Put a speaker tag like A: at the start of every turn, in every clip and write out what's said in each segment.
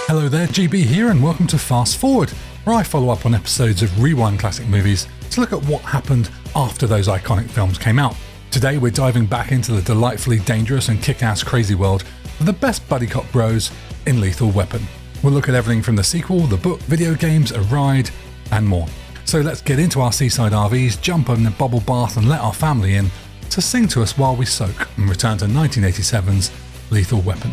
A: Hello there, GB here, and welcome to Fast Forward, where I follow up on episodes of Rewind classic movies to look at what happened after those iconic films came out. Today we're diving back into the delightfully dangerous and kick-ass crazy world of the best buddy cop bros in Lethal Weapon. We'll look at everything from the sequel, the book, video games, a ride, and more. So let's get into our seaside RVs, jump in a bubble bath and let our family in to sing to us while we soak and return to 1987's Lethal Weapon,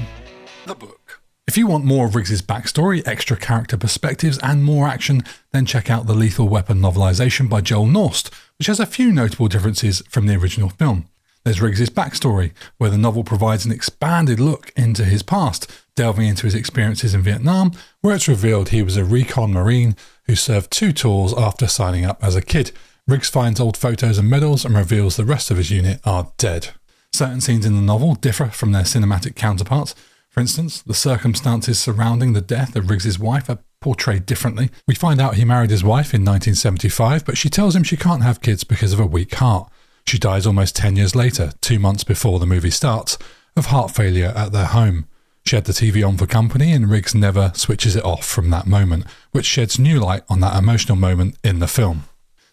A: the book. If you want more of Riggs' backstory, extra character perspectives, and more action, then check out the Lethal Weapon novelisation by Joel Norst, which has a few notable differences from the original film. There's Riggs' backstory, where the novel provides an expanded look into his past, delving into his experiences in Vietnam, where it's revealed he was a recon Marine who served 2 tours after signing up as a kid. Riggs finds old photos and medals and reveals the rest of his unit are dead. Certain scenes in the novel differ from their cinematic counterparts. For instance, the circumstances surrounding the death of Riggs' wife are portrayed differently. We find out he married his wife in 1975, but she tells him she can't have kids because of a weak heart. She dies almost 10 years later, 2 months before the movie starts, of heart failure at their home. She had the TV on for company, and Riggs never switches it off from that moment, which sheds new light on that emotional moment in the film.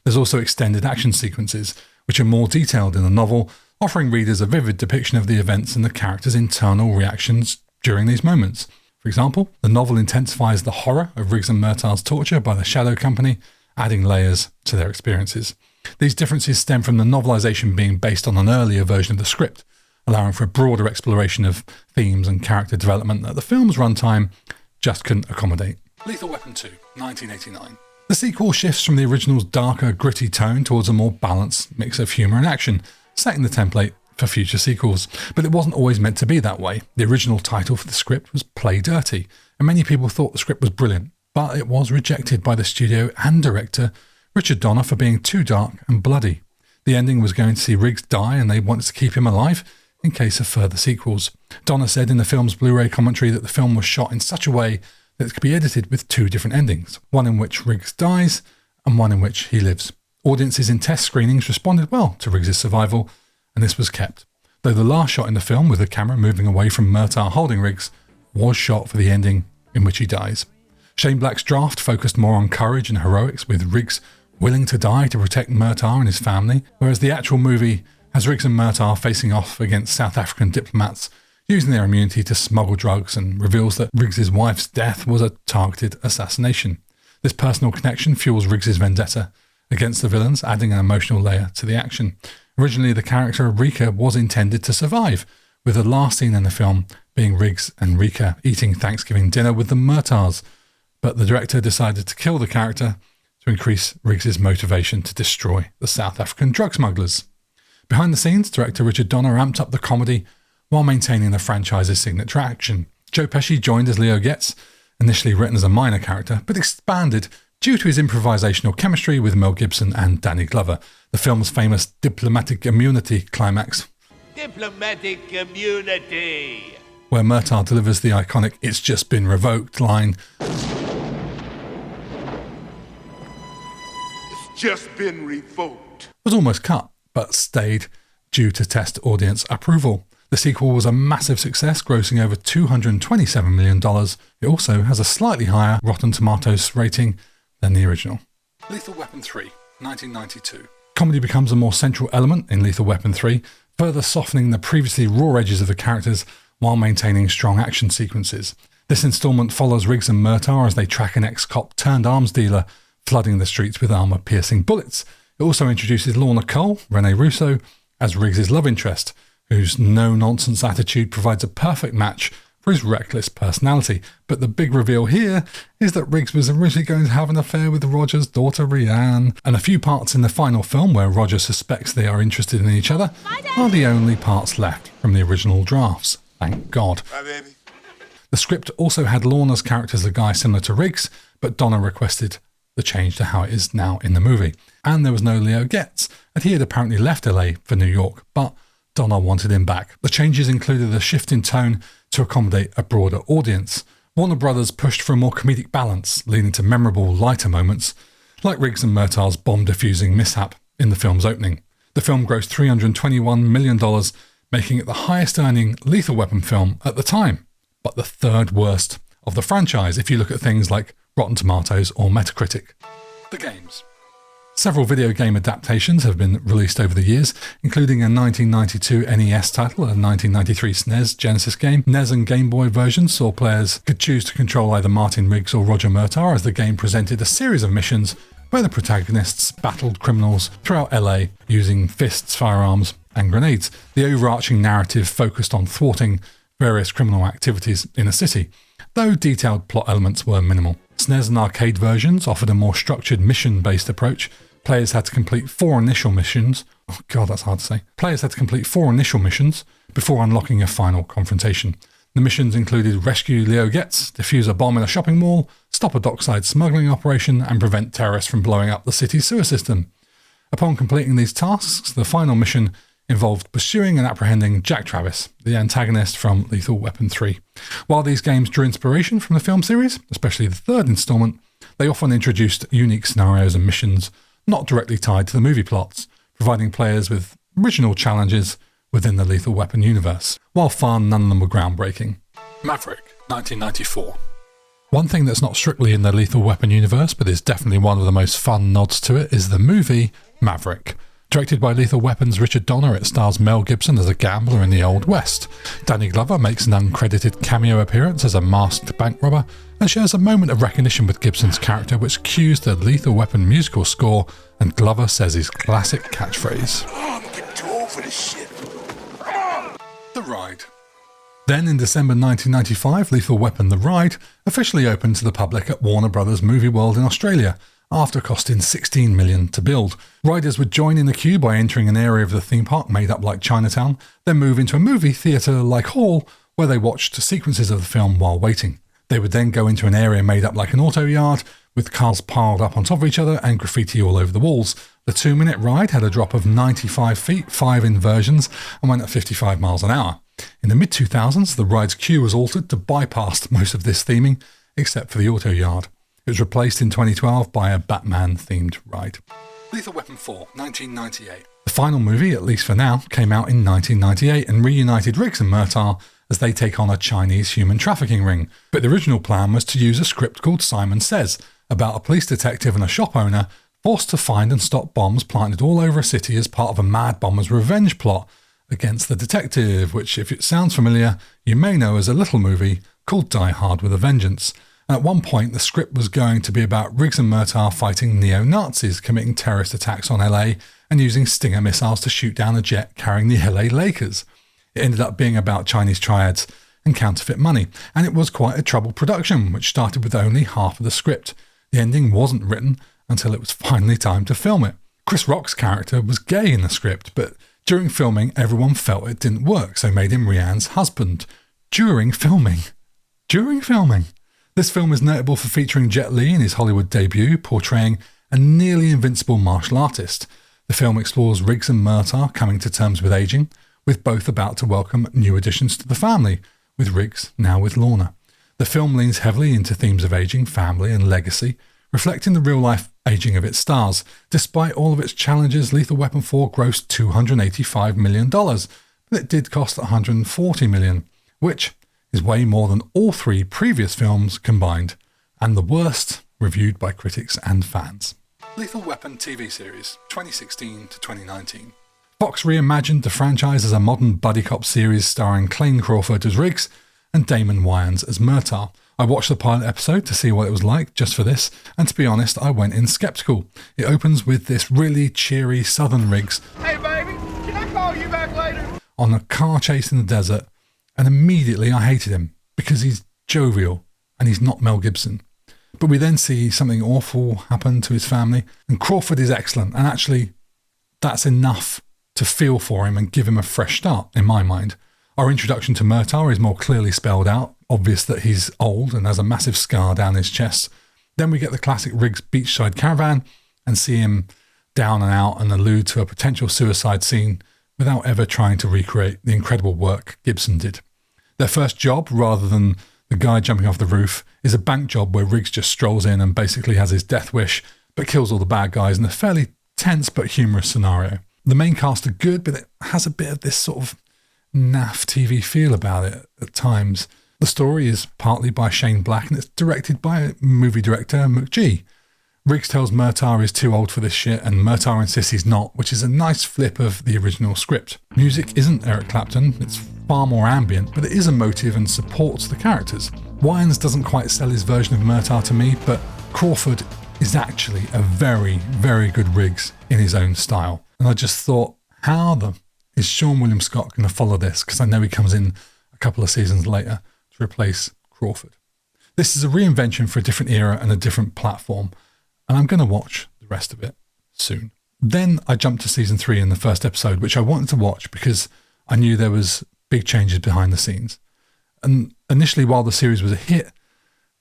A: There's also extended action sequences, which are more detailed in the novel, offering readers a vivid depiction of the events and the characters' internal reactions during these moments. For example, the novel intensifies the horror of Riggs and Murtagh's torture by the Shadow Company, adding layers to their experiences. These differences stem from the novelisation being based on an earlier version of the script, allowing for a broader exploration of themes and character development that the film's runtime just couldn't accommodate. Lethal Weapon 2, 1989. The sequel shifts from the original's darker, gritty tone towards a more balanced mix of humour and action, setting the template for future sequels. But it wasn't always meant to be that way. The original title for the script was Play Dirty, and many people thought the script was brilliant, but it was rejected by the studio and director Richard Donner for being too dark and bloody. The ending was going to see Riggs die, and they wanted to keep him alive in case of further sequels. Donner said in the film's Blu-ray commentary that the film was shot in such a way that it could be edited with 2 different endings, one in which Riggs dies and one in which he lives. Audiences in test screenings responded well to Riggs' survival, and this was kept, though the last shot in the film with the camera moving away from Murtagh holding Riggs was shot for the ending in which he dies. Shane Black's draft focused more on courage and heroics, with Riggs willing to die to protect Murtagh and his family, whereas the actual movie has Riggs and Murtagh facing off against South African diplomats using their immunity to smuggle drugs, and reveals that Riggs' wife's death was a targeted assassination. This personal connection fuels Riggs' vendetta against the villains, adding an emotional layer to the action. Originally, the character of Rika was intended to survive, with the last scene in the film being Riggs and Rika eating Thanksgiving dinner with the Murtaghs, but the director decided to kill the character to increase Riggs' motivation to destroy the South African drug smugglers. Behind the scenes, director Richard Donner amped up the comedy while maintaining the franchise's signature action. Joe Pesci joined as Leo Getz, initially written as a minor character, but expanded due to his improvisational chemistry with Mel Gibson and Danny Glover. The film's famous diplomatic immunity climax,
B: Diplomatic immunity,
A: where Murtagh delivers the iconic "It's just been revoked" line,
B: it's just been revoked,
A: was almost cut, but stayed due to test audience approval. The sequel was a massive success, grossing over $227 million. It also has a slightly higher Rotten Tomatoes rating than the original. Lethal Weapon 3, 1992. Comedy becomes a more central element in Lethal Weapon 3, further softening the previously raw edges of the characters while maintaining strong action sequences. This installment follows Riggs and Murtagh as they track an ex-cop turned arms dealer flooding the streets with armour-piercing bullets. It also introduces Lorna Cole, Rene Russo, as Riggs' love interest, whose no-nonsense attitude provides a perfect match for his reckless personality. But the big reveal here is that Riggs was originally going to have an affair with Roger's daughter Rianne, and a few parts in the final film where Roger suspects they are interested in each other are the only parts left from the original drafts. Thank God.
B: Bye, baby.
A: The script also had Lorna's character as a guy similar to Riggs, but Donner requested the change to how it is now in the movie. And there was no Leo Getz, and he had apparently left LA for New York, but Donner wanted him back. The changes included a shift in tone to accommodate a broader audience. Warner Brothers pushed for a more comedic balance, leading to memorable, lighter moments, like Riggs and Murtagh's bomb-defusing mishap in the film's opening. The film grossed $321 million, making it the highest-earning Lethal Weapon film at the time, but the third worst of the franchise if you look at things like Rotten Tomatoes or Metacritic. The games. Several video game adaptations have been released over the years, including a 1992 NES title, a 1993 SNES Genesis game. NES and Game Boy versions saw players could choose to control either Martin Riggs or Roger Murtagh, as the game presented a series of missions where the protagonists battled criminals throughout LA using fists, firearms and grenades. The overarching narrative focused on thwarting various criminal activities in a city, though detailed plot elements were minimal. SNES and arcade versions offered a more structured mission-based approach. Players had to complete 4 initial missions. Oh god, that's hard to say. Players had to complete 4 initial missions before unlocking a final confrontation. The missions included rescue Leo Getz, defuse a bomb in a shopping mall, stop a dockside smuggling operation, and prevent terrorists from blowing up the city's sewer system. Upon completing these tasks, the final mission involved pursuing and apprehending Jack Travis, the antagonist from Lethal Weapon 3. While these games drew inspiration from the film series, especially the third installment, they often introduced unique scenarios and missions not directly tied to the movie plots, providing players with original challenges within the Lethal Weapon universe. While fun, none of them were groundbreaking. Maverick, 1994. One thing that's not strictly in the Lethal Weapon universe, but is definitely one of the most fun nods to it, is the movie Maverick. Directed by Lethal Weapon's Richard Donner, it stars Mel Gibson as a gambler in the Old West. Danny Glover makes an uncredited cameo appearance as a masked bank robber and shares a moment of recognition with Gibson's character, which cues the Lethal Weapon musical score, and Glover says his classic catchphrase.
B: I'm getting too old for this shit.
A: The Ride. Then in December 1995, Lethal Weapon The Ride officially opened to the public at Warner Brothers Movie World in Australia, after costing $16 million to build. Riders would join in the queue by entering an area of the theme park made up like Chinatown, then move into a movie theatre-like hall where they watched sequences of the film while waiting. They would then go into an area made up like an auto yard, with cars piled up on top of each other and graffiti all over the walls. The 2-minute ride had a drop of 95 feet, 5 inversions, and went at 55 miles an hour. In the mid-2000s, the ride's queue was altered to bypass most of this theming, except for the auto yard. It was replaced in 2012 by a Batman-themed ride. Lethal Weapon 4, 1998. The final movie, at least for now, came out in 1998 and reunited Riggs and Murtagh as they take on a Chinese human trafficking ring. But the original plan was to use a script called Simon Says, about a police detective and a shop owner forced to find and stop bombs planted all over a city as part of a mad bomber's revenge plot against the detective, which, if it sounds familiar, you may know as a little movie called Die Hard with a Vengeance. At one point, the script was going to be about Riggs and Murtagh fighting neo-Nazis, committing terrorist attacks on LA and using Stinger missiles to shoot down a jet carrying the LA Lakers. It ended up being about Chinese triads and counterfeit money, and it was quite a troubled production, which started with only half of the script. The ending wasn't written until it was finally time to film it. Chris Rock's character was gay in the script, but during filming, everyone felt it didn't work, so made him Rihanna's husband. During filming. This film is notable for featuring Jet Li in his Hollywood debut, portraying a nearly invincible martial artist. The film explores Riggs and Murtagh coming to terms with aging, with both about to welcome new additions to the family, with Riggs now with Lorna. The film leans heavily into themes of aging, family and legacy, reflecting the real-life aging of its stars. Despite all of its challenges, Lethal Weapon 4 grossed $285 million, but it did cost $140 million, which is way more than all 3 previous films combined, and the worst reviewed by critics and fans. Lethal Weapon TV series, 2016 to 2019. Fox reimagined the franchise as a modern buddy cop series starring Clayne Crawford as Riggs and Damon Wayans as Murtagh. I watched the pilot episode to see what it was like just for this, and to be honest, I went in skeptical. It opens with this really cheery southern Riggs,
B: Hey baby, can I call you back later?
A: on a car chase in the desert, and immediately I hated him because he's jovial and he's not Mel Gibson. But we then see something awful happen to his family, and Crawford is excellent, and actually that's enough to feel for him and give him a fresh start in my mind. Our introduction to Murtagh is more clearly spelled out, obvious that he's old and has a massive scar down his chest. Then we get the classic Riggs beachside caravan and see him down and out and allude to a potential suicide scene without ever trying to recreate the incredible work Gibson did. Their first job, rather than the guy jumping off the roof, is a bank job where Riggs just strolls in and basically has his death wish, but kills all the bad guys in a fairly tense but humorous scenario. The main cast are good, but it has a bit of this sort of naff TV feel about it at times. The story is partly by Shane Black and it's directed by movie director Murtagh. Riggs tells Murtagh he's too old for this shit and Murtagh insists he's not, which is a nice flip of the original script. Music isn't Eric Clapton, it's far more ambient, but it is emotive and supports the characters. Wines doesn't quite sell his version of Murtagh to me, but Crawford is actually a very, very good Riggs in his own style. And I just thought, how is Sean William Scott going to follow this? Because I know he comes in a couple of seasons later to replace Crawford. This is a reinvention for a different era and a different platform, and I'm going to watch the rest of it soon. Then I jumped to season 3 in the first episode, which I wanted to watch because I knew there was big changes behind the scenes. And initially, while the series was a hit,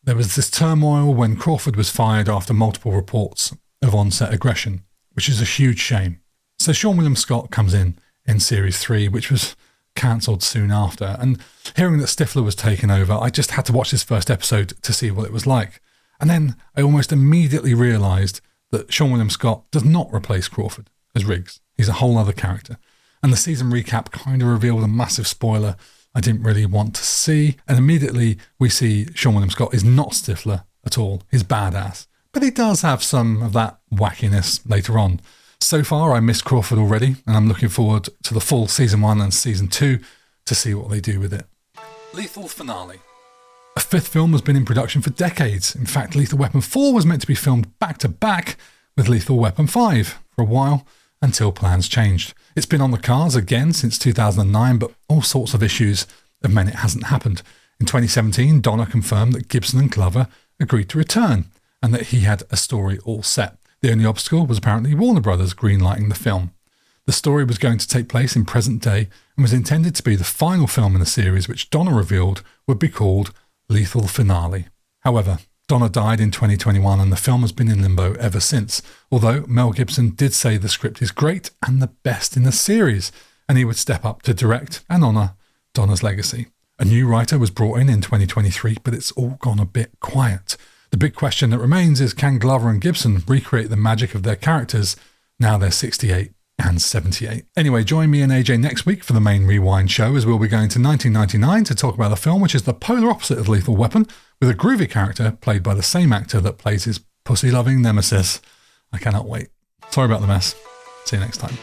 A: there was this turmoil when Crawford was fired after multiple reports of on-set aggression, which is a huge shame. So Sean William Scott comes in series 3, which was cancelled soon after. And hearing that Stifler was taken over, I just had to watch this first episode to see what it was like. And then I almost immediately realised that Sean William Scott does not replace Crawford as Riggs. He's a whole other character. And the season recap kind of revealed a massive spoiler I didn't really want to see. And immediately we see Sean William Scott is not Stifler at all. He's badass. But he does have some of that wackiness later on. So far, I miss Crawford already, and I'm looking forward to the full season 1 and season 2 to see what they do with it. Lethal Finale. A 5th film has been in production for decades. In fact, Lethal Weapon 4 was meant to be filmed back-to-back with Lethal Weapon 5 for a while, until plans changed. It's been on the cards again since 2009, but all sorts of issues have meant it hasn't happened. In 2017, Donner confirmed that Gibson and Glover agreed to return, and that he had a story all set. The only obstacle was apparently Warner Brothers greenlighting the film. The story was going to take place in present day and was intended to be the final film in the series, which Donner revealed would be called Lethal Finale. However, Donner died in 2021 and the film has been in limbo ever since, although Mel Gibson did say the script is great and the best in the series, and he would step up to direct and honour Donner's legacy. A new writer was brought in 2023, but it's all gone a bit quiet. The big question that remains is, can Glover and Gibson recreate the magic of their characters now they're 68 and 78? Anyway, join me and AJ next week for the main Rewind show, as we'll be going to 1999 to talk about a film which is the polar opposite of Lethal Weapon, with a groovy character played by the same actor that plays his pussy-loving nemesis. I cannot wait. Sorry about the mess. See you next time.